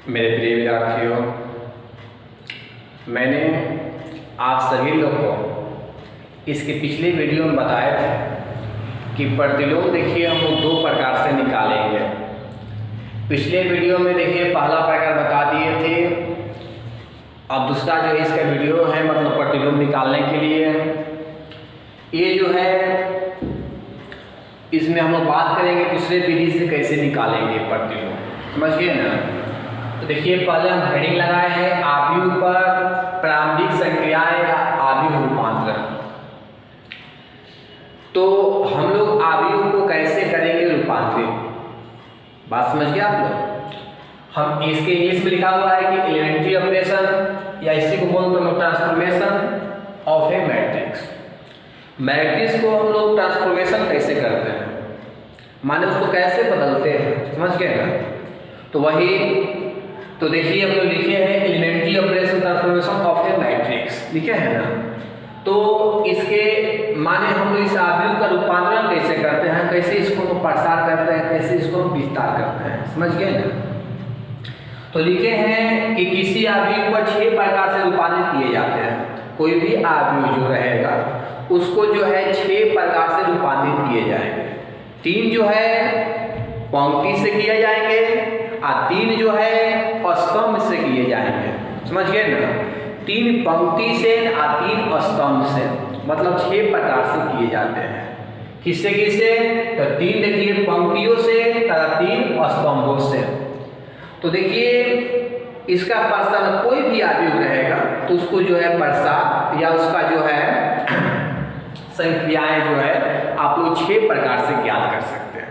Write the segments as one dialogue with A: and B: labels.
A: मेरे प्रिय विद्यार्थियों, मैंने आप सभी लोग को इसके पिछले वीडियो में बताया था कि प्रतिलोम देखिए हम लोग दो प्रकार से निकालेंगे। पिछले वीडियो में देखिए पहला प्रकार बता दिए थे, अब दूसरा जो है इसका वीडियो है मतलब प्रतिलोम निकालने के लिए। ये जो है इसमें हम लोग बात करेंगे दूसरे विधि से कैसे निकालेंगे प्रतिलोम, समझिए ना। तो देखिए पहले हम हेडिंग लगाए हैं आव्यूह पर प्रारंभिक संक्रियाएं या आव्यूह रूपांतरण। तो हम लोग आव्यूह को कैसे करेंगे रूपांतरित, बात समझ गए आप लोग। हम इसके इंग्लिश में लिखा हुआ है कि एलिमेंट्री ऑपरेशन या इसी को बोलते हैं transformation of a matrix. Matrix को हम लोग ट्रांसफॉर्मेशन कैसे करते हैं, माने उसको कैसे बदलते हैं, समझ गए ना। तो वही तो देखिए हम लोग लिखे हैं elementary operation transformation of a matrix, लिखे हैं ना। तो इसके माने हम लोग इस आव्यूह का रूपांतरण कैसे करते हैं, कैसे इसको प्रसार करते हैं, कैसे इसको विस्तार करते हैं, समझ गए ना। तो लिखे हैं कि किसी आव्यूह पर 6 प्रकार से रूपांतरित किए जाते हैं। कोई भी आव्यूह जो रहेगा उसको जो है 6 प्रकार से रूपांतरित किए जाएंगे। 3 जो है पंक्ति से किए जाएंगे और 3 जो है स्तंभ से किए जाएंगे, समझ गए ना। 3 पंक्ति से और 3 स्तंभ से, मतलब 6 प्रकार से किए जाते हैं। किससे किससे, तो 3 देखिए पंक्तियों से तथा 3 स्तंभों से। तो देखिए इसका प्रसार कोई भी आव्यूह रहेगा तो उसको जो है प्रसार या उसका जो है संक्रियाएं जो है आप लोग 6 प्रकार से ज्ञात कर सकते हैं।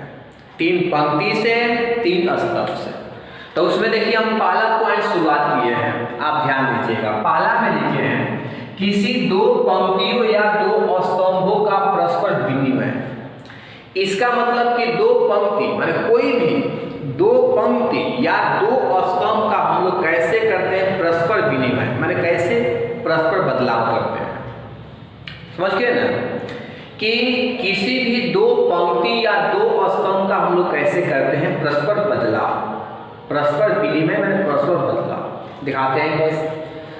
A: 3 पंक्ति से, 3 स्तंभ से। तो उसमें देखिए हम पहला पॉइंट शुरुआत किए हैं, आप ध्यान दीजिएगा। पहला में लिखे हैं किसी 2 पंक्तियों या 2 स्तंभों का परस्पर विनिमय। इसका मतलब कि 2 पंक्ति माने कोई भी 2 पंक्ति या 2 स्तंभ का हम लोग कैसे करते हैं परस्पर विनिमय, माने कैसे परस्पर बदलाव करते हैं, समझ गए ना। कि किसी भी 2 पंक्ति या 2 स्तंभ का हम लोग कैसे करते हैं परस्पर बदलाव, परस्पर विनिमय मैंने परस्पर बदलाव दिखाते हैं कैसे।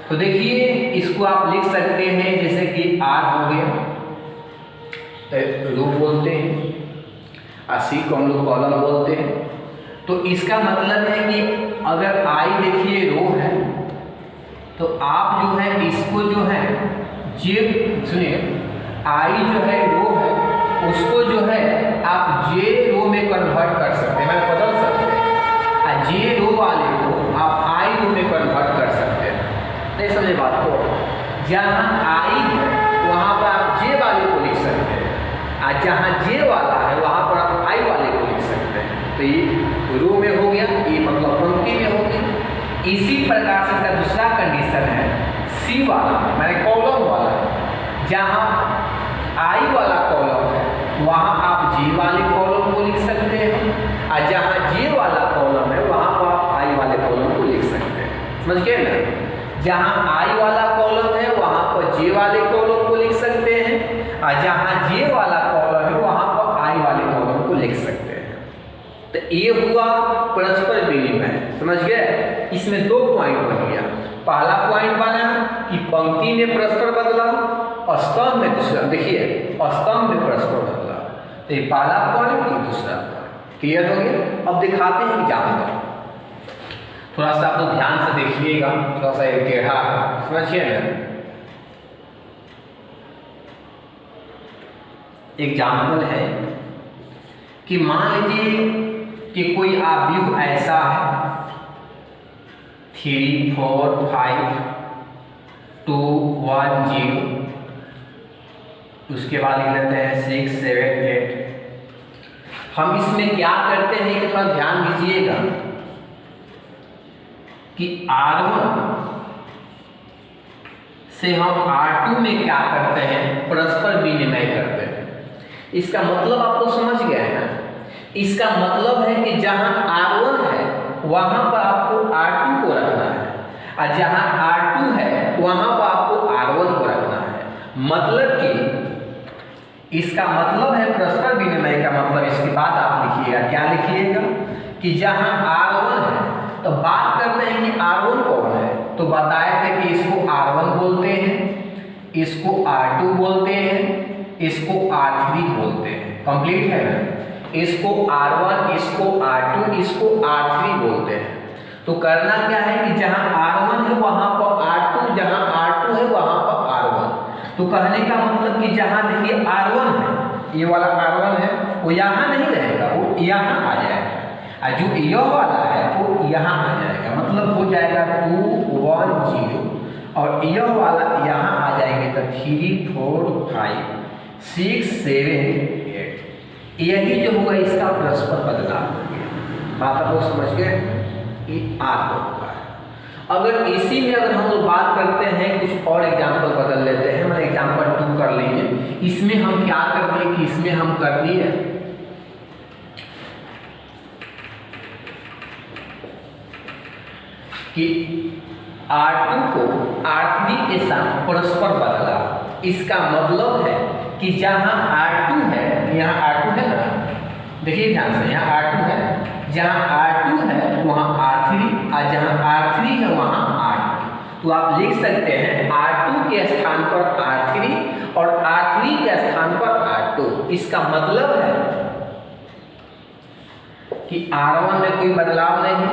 A: तो देखिए इसको आप लिख सकते हैं जैसे कि R हो गया, रो बोलते हैं, और C को हम लोग कॉलम बोलते हैं। तो इसका मतलब है कि अगर I देखिए रो है तो आप जो है इसको जो है जे सुनिए I जो है रो है उसको जो है आप J रो में कन्वर्ट कर सकते हैं, मैं बदल सकते हैं। J रो वाले को आप I रो में कन्वर्ट कर सकते हैं, नहीं समझे बात को। जहाँ I है वहाँ पर आप J वाले को लिख सकते हैं, और जहाँ J वाला है वहाँ पर आप I वाले को लिख सकते हैं। तो ये रो में हो गया, ये मतलब पंक्ति में हो गया। इसी प्रकार से इसका दूसरा कंडीशन है C वाला, मैंने कॉलम वाला, जहाँ I वाला कॉलम है वहाँ आप J वाले कॉलम को लिख सकते हैं, और जहाँ J वाला कॉलम है वहाँ पर आप I वाले कॉलम को लिख सकते हैं, समझ गए ना। जहाँ I वाला कॉलम है वहाँ पर J वाले कॉलम को लिख सकते हैं, और जहाँ J वाला कॉलम है वहाँ पर I वाले कॉलम को लिख सकते हैं। तो ये हुआ परस्पर विनिमय, समझ गए। इसमें 2 पॉइंट बन गया। पहला पॉइंट बना कि पंक्ति में परस्पर बदला, स्तंभ में दूसरा, देखिए स्तंभ में परस्पर बदला। तो ये पहला पॉइंट, ये दूसरा पॉइंट, क्लियर हो गया। अब दिखाते हैं एग्जाम में, थोड़ा सा आप लोग ध्यान से देखिएगा, थोड़ा सा एक टेढ़ा समझिए ना। एग्जाम्पल है कि मान लीजिए कि कोई आव्यूह ऐसा है 3 4 5 2 1 0, उसके बाद लिख लेते हैं 6 7 8। हम इसमें क्या करते हैं कि थोड़ा ध्यान दीजिएगा कि R1 से हम R2 में क्या करते हैं परस्पर विनिमय करते हैं। इसका मतलब आप लोग समझ गए हैं। इसका मतलब है कि जहां R1 है वहां पर आपको R2 को रखना है, और जहां R2 है वहां पर आपको R1 को रखना है। मतलब कि इसका मतलब है परस्पर विनिमय का मतलब, इसके बाद आप लिखिएगा, क्या लिखिएगा कि जहां R1 है तो बात करते हैं इसको R2 बोलते हैं, इसको R3 बोलते हैं। कंप्लीट है ना? इसको R1, इसको R2, इसको R3 बोलते हैं। तो करना क्या है कि जहां R1 है वहां पर R2, जहां R2 है वहां पर R1। तो कहने का मतलब कि जहां देखिए R1 है, ये वाला R1 है, वो यहाँ नहीं रहेगा, वो यहाँ आ जाएगा, और जो यह वाला है वो यहाँ आ जाएगा। मतलब हो जाएगा 2 1 0, और यह वाला यहाँ आ जाएंगे तो 3 4 5 6 7 8। यही जो हुआ इसका परस्पर बदलाव हो गया। बात आप लोग समझ गए? ये आत्म होगा। अगर इसी में अगर हम लोग बात करते हैं, कुछ और एग्जाम्पल बदल लेते हैं, मतलब एग्जाम्पल 2 कर लेंगे। इसमें हम क्या करते हैं कि इसमें हम कर दिए कि R2 को R3 के साथ परस्पर बदला। इसका मतलब है कि जहां R2 है, यहाँ R2 है ना, देखिए ध्यान से, यहाँ R2 है, जहां R2 है वहां R3, और जहां R3 है वहां R2। तो आप लिख सकते हैं R2 के स्थान पर R3 और R3 के स्थान पर R2। इसका मतलब है कि R1 में कोई बदलाव नहीं,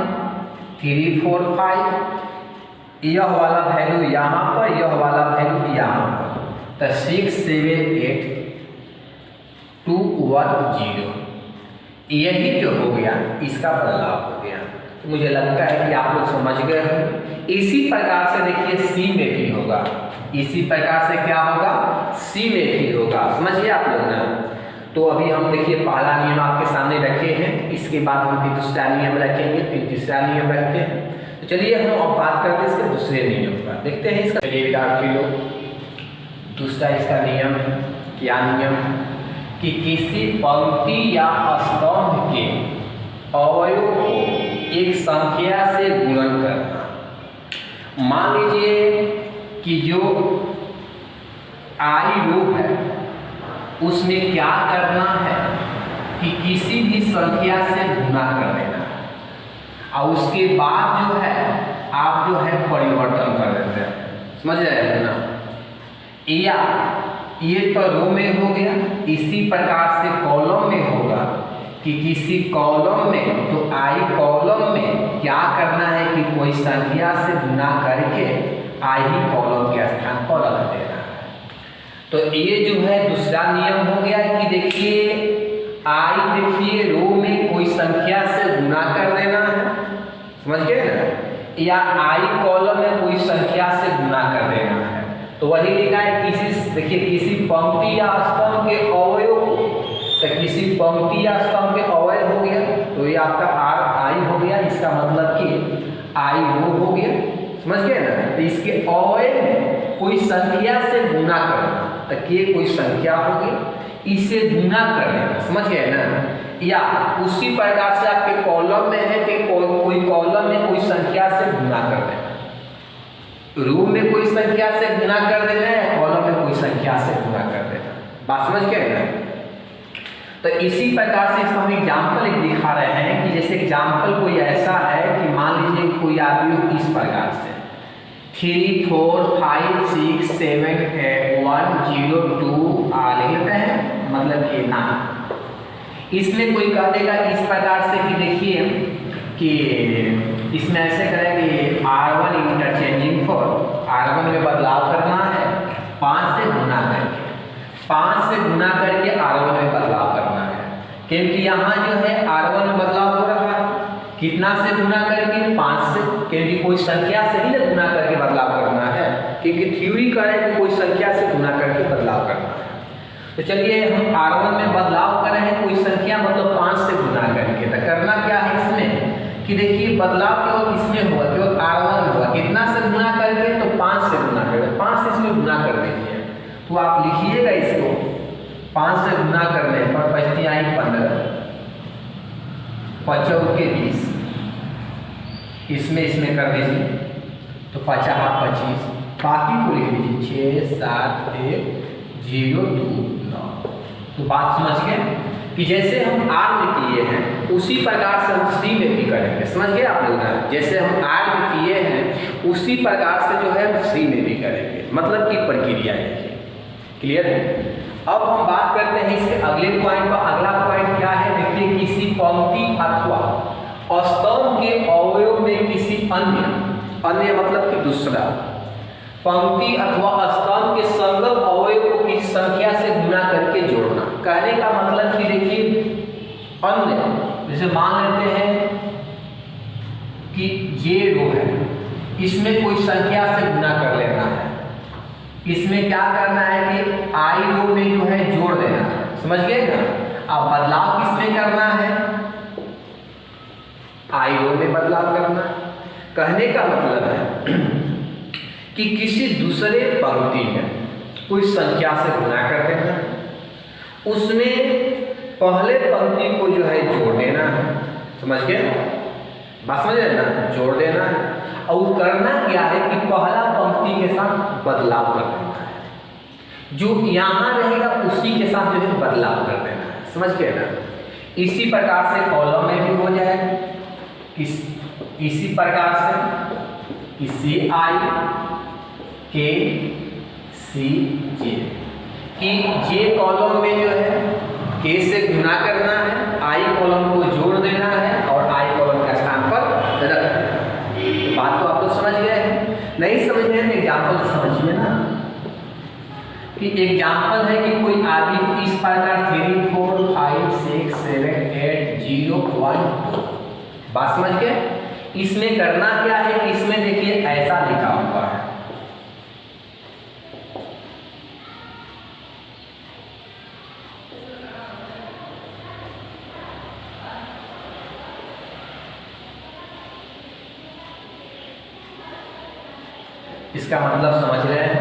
A: 3 4 5, यह वाला वैल्यू यहाँ पर, यह वाला वैल्यू यहाँ पर, तो 6 7 8 2 1 0। यही जो हो गया इसका बदलाव हो गया। तो मुझे लगता है कि आप लोग समझ गए हैं। इसी प्रकार से देखिए सी में भी होगा, इसी प्रकार से क्या होगा, सी में भी होगा। समझिए आप लोग ना? तो अभी हम देखिए पहला नियम आपके सामने रखे हैं, इसके बाद हम फिर दूसरा नियम रखेंगे, फिर तीसरा नियम रखते हैं। तो चलिए हम अब बात करते हैं इसके दूसरे नियम पर। देखते हैं इसका। चलिए विद्यार्थी लोग, दूसरा इसका नियम है। क्या नियम है? कि किसी पंक्ति या स्तंभ के अवयव को एक संख्या से गुणन करना। मान लीजिए कि जो आई रो है उसमें क्या करना है कि किसी भी संख्या से गुणा कर देना, और उसके बाद जो है आप जो है परिवर्तन कर देते हैं। समझ रहे हैं ना? या ये तो रो में हो गया, इसी प्रकार से कॉलम में होगा कि किसी कॉलम में, तो आई कॉलम में क्या करना है कि कोई संख्या से गुणा करके आई कॉलम के स्थान पर रख देना है। तो ये जो है दूसरा नियम हो गया कि देखिए आई, देखिए रो में कोई संख्या से गुणा कर देना है, समझ गए ना, या आई कॉलम में कोई संख्या से गुणा कर देना है। तो वही लिखा है किसी, देखिए किसी पंक्ति या स्तंभ के अवयव को, तो किसी पंक्ति या स्तंभ के अवयव हो गया, तो ये आपका आर आई हो गया। इसका मतलब कि आई रो हो गया, समझ गए ना? तो इसके अवयव में कोई संख्या से गुणा करना, तो के कोई संख्या होगी, इसे गुणा कर देना, समझ गए ना? या उसी प्रकार से आपके कॉलम में है कि कोई कॉलम में कोई संख्या से गुणा कर देना, रो में कोई संख्या से गुणा कर देना है, कॉलम में कोई संख्या से गुणा कर देना। बात समझ गए ना? तो इसी प्रकार से इसमें हम एग्जाम्पल एक दिखा रहे हैं कि जैसे एग्जाम्पल कोई ऐसा है कि मान लीजिए कोई आदमी इस प्रकार से 3 4 5 6 7 1 0 2 लिख लेते हैं, मतलब कि ना। इसमें कोई कह देगा इस प्रकार से कि देखिए कि इसमें ऐसे करें कि R1 इंटरचेंजिंग फॉर, R1 में बदलाव करना है 5 से गुना करके, 5 से गुना करके R1 में बदलाव करना है, क्योंकि यहाँ जो है R1 में बदलाव हो रहा है, कितना से गुना करके, 5 से, क्योंकि कोई संख्या से ही गुना करके बदलाव करना है, क्योंकि थ्योरी करें कि कोई संख्या से गुना करके बदलाव करना है। तो चलिए हम R1 में बदलाव कर रहे हैं कोई संख्या, मतलब 5 से गुना करके। तो करना क्या है इसमें कि देखिए बदलाव केवल इसमें हुआ, केवल R1 हुआ, कितना से गुना करके, तो 5 से गुना करके, 5 से इसमें गुना कर दीजिए। तो आप लिखिएगा इसको 5 से गुना करने पर 5 आई 15, 5 के 20, इसमें कर दीजिए तो 50 25, बाकी को लिख लीजिए 6 7 1 0 2 9। तो बात समझ गए कि जैसे हम R में किए हैं उसी प्रकार से हम C में भी करेंगे। समझ गए आप लोग ना? जैसे हम R में किए हैं उसी प्रकार से जो है सी में भी करेंगे, मतलब कि प्रक्रिया है। क्लियर है? अब हम बात करते हैं इसके अगले पॉइंट पर। अगला पॉइंट क्या है, देखिए किसी पंक्ति अथवा स्तंभ के अवयव में किसी अन्य मतलब कि दूसरा पंक्ति अथवा स्तंभ के संगत अवयव को किसी संख्या से गुणा करके जोड़ना। कहने का मतलब कि देखिए अन्य, जैसे मान लेते हैं कि ये रो है, इसमें कोई संख्या से गुणा कर लेना है। इसमें क्या करना है कि आई रो में जो है जोड़ देना है, समझ गए ना। अब बदलाव किसमें करना है, आई रो में बदलाव करना है। कहने का मतलब है कि किसी दूसरे पंक्ति में कोई संख्या से गुणा कर देना, उसमें पहले पंक्ति को जो है जोड़ देना है, समझ गए बात, समझ रहे ना, जोड़ देना है। और करना क्या है कि पहला पंक्ति के साथ बदलाव कर देना है, जो यहाँ रहेगा उसी के साथ जो है बदलाव कर देना है, समझ गए ना। इसी प्रकार से कॉलम में भी हो जाएगा, इसी प्रकार से किसी आई के सी जे कि जे कॉलम में जो है के से गुणा करना है, आई कॉलम को जोड़ देना है और आई कॉलम का स्थान पर रख देना। बात तो आप लोग समझ गए हैं, नहीं समझ गए तो एग्जाम्पल समझिए ना। कि एग्जाम्पल है कि कोई आदमी इस प्रकार 3 4 5 6 7 8 0 1 2, बात समझ गए। इसमें करना क्या है कि इसमें देखिए ऐसा लिखा हुआ है, इसका मतलब समझ रहे हैं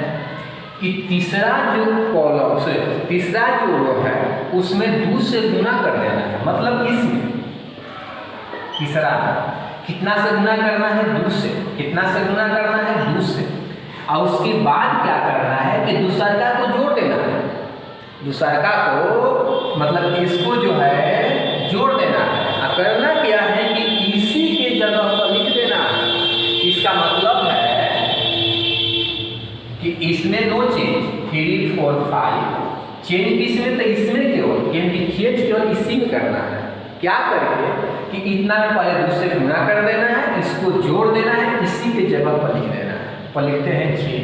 A: कि तीसरा जो कॉलम से तीसरा जो रो है उसमें 2 से गुना कर देना है, मतलब इसमें तीसरा कितना से गुना करना है, 2 से। कितना से गुना करना है, 2 से। और उसके बाद क्या करना है कि दूसरा को जोड़ देना है, दूसरा को मतलब इसको जो है जोड़ देना है। और करना क्या है कि इसी के जगह पर लिख देना है। इसका मतलब है कि इसमें नो चेंज, 3 4 5 चेंज किसमें, तो इसमें केवल, यानी चेंज केवल इसी में करना है। क्या करके कि इतना में पहले दूसरे गुना कर देना है, इसको जोड़ देना है, इसी के जगह पर लिख देना है। पर लिखते हैं 6,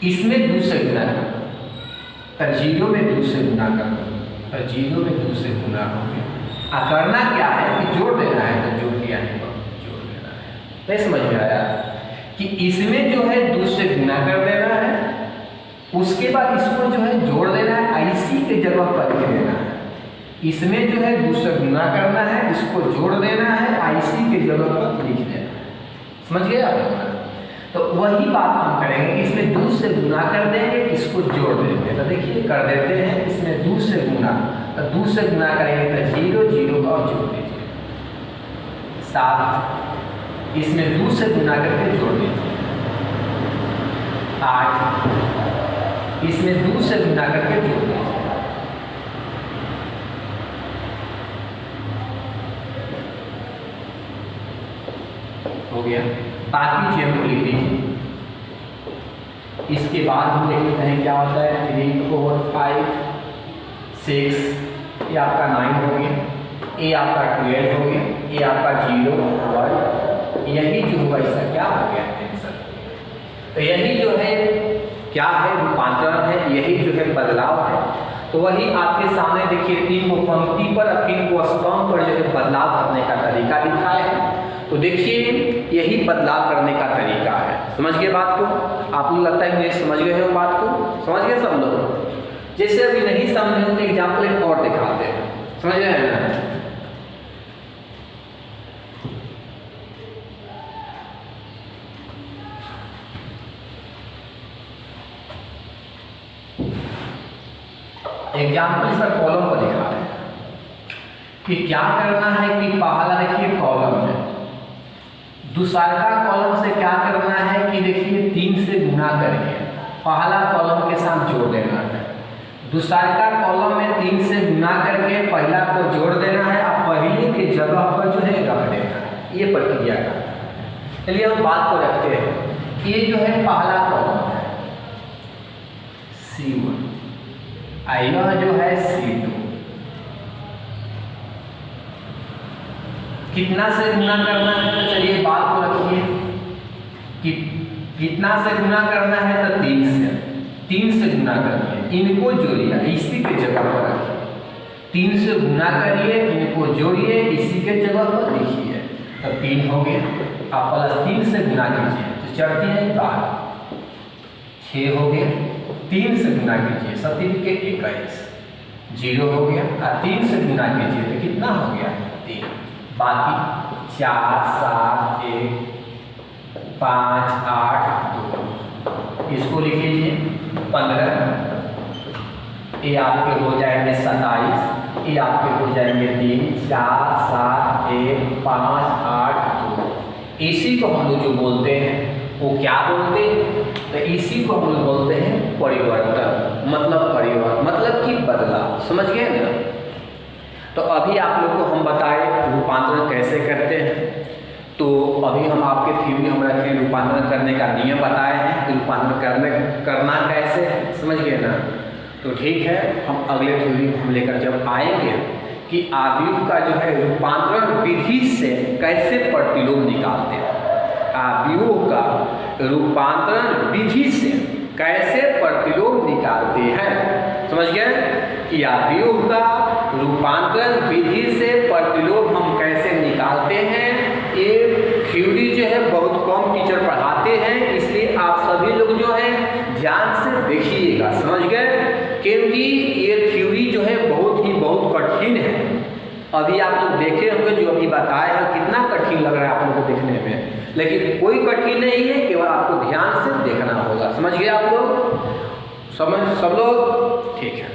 A: इसमें 2 से गुना करना, तो 0 में 2 से गुना करना, तो 0 में 2 से गुना हो गया। और करना क्या है कि जोड़ देना है, तो जोड़ दिया है, जोड़ देना है। नहीं समझ में आया कि इसमें जो है 2 से गुना कर देना है, उसके बाद इसको जो है जोड़ देना है, इसी के जगह पर लिख देना है। इसमें जो है 2 से गुना करना है, इसको जोड़ देना है, इसी के जगह पर लिख देना है, समझ गए आप। तो वही बात हम करेंगे, इसमें 2 से गुना कर देंगे, इसको जोड़ देंगे। तो देखिए कर देते हैं, इसमें 2 से गुना, तो 2 से गुना करेंगे तो 0 0 और जोड़ दीजिए 7, इसमें 2 से गुना करके जोड़ दीजिए 8, इसमें 2 से गुना करके जोड़ दीजिए, हो गया। बाकी चीज़ को लिख लीजिए। इसके बाद हम देख लेते हैं क्या होता है, 3 4 5 6, ये आपका 9 हो गया, ये आपका 12 हो गया, ये आपका 0 1, यही जो होगा इसका क्या हो गया आंसर। तो यही जो है क्या है, रूपांतरण है, यही जो है बदलाव है। तो वही आपके सामने देखिए 3 को पंक्ति पर और 3 को स्तंभ पर जो है बदलाव करने का तरीका लिखा है। तो देखिए यही बदलाव करने का तरीका है, समझ गए बात को। आप लोग लगता है मुझे समझ गए हो बात को, समझ गए सब लोग। जैसे अभी नहीं समझे तो एग्जाम्पल एक और दिखाते हैं, समझ रहे हैं ना। एग्जाम्पल सर कॉलम पर दिखा रहे हैं कि क्या करना है कि पहला देखिए कॉलम है, दूसरा कॉलम से क्या करना है कि देखिए 3 से गुना करके पहला कॉलम के साथ जोड़ देना है। दूसरा कॉलम में 3 से गुना करके पहला को जोड़ देना है और पहले के जगह पर जो है रख देना है। ये प्रक्रिया का चलिए हम बात को रखते हैं। ये जो है पहला कॉलम है C1, यह जो है C2, कितना से गुना करना है? तो चलिए बात को रखिए कि कितना से गुना करना है, तो 3 से गुना करिए, इनको जोड़िए, इसी के जगह पर रखिए, 3 से गुना करिए, इनको जोड़िए, इसी के जगह पर लिखिए, तो 3 हो गया। अब +3 से गुना कीजिए तो चढ़ती है 12, 6 हो गया, 3 से गुना कीजिए 7 के 21, 0 हो गया, और 3 से गुना कीजिए तो कितना हो गया? 3। बाकी 4 7 1 5 8 2, इसको लिख लीजिए 15, ये आपके हो जाएंगे 27, ये आपके हो जाएंगे 3 4 7 1 5 8 2। इसी को हम लोग जो बोलते हैं वो क्या बोलते हैं? तो इसी को हम लोग बोलते हैं परिवर्तन, मतलब कि बदलाव। समझ गए ना? तो अभी आप लोग को हम बताए रूपांतरण कैसे करते हैं। तो अभी हम आपके थ्योरी हम रखे रूपांतरण करने का नियम बताए हैं कि रूपांतरण करना कैसे, समझ गए ना? तो ठीक है, हम अगले थ्योरी हम लेकर जब आएंगे कि आव्यूह का जो है रूपांतरण विधि से कैसे प्रतिलोम निकालते हैं, आव्यूह का रूपांतरण विधि से कैसे प्रतिलोम निकालते हैं। समझ गए कि आव्यूह का रूपांतरण विधि से प्रतिलोम हम कैसे निकालते हैं। ये थ्योरी जो है बहुत कम टीचर पढ़ाते हैं, इसलिए आप सभी लोग जो है ध्यान से देखिएगा। समझ गए? क्योंकि ये थ्योरी जो है बहुत कठिन है। अभी आप लोग देखे होंगे जो अभी बताया है, कितना कठिन लग रहा है आप लोगों को देखने में, लेकिन कोई कठिन नहीं है, केवल आपको ध्यान से देखना होगा। समझ गए आप लोग? सब लोग? ठीक है।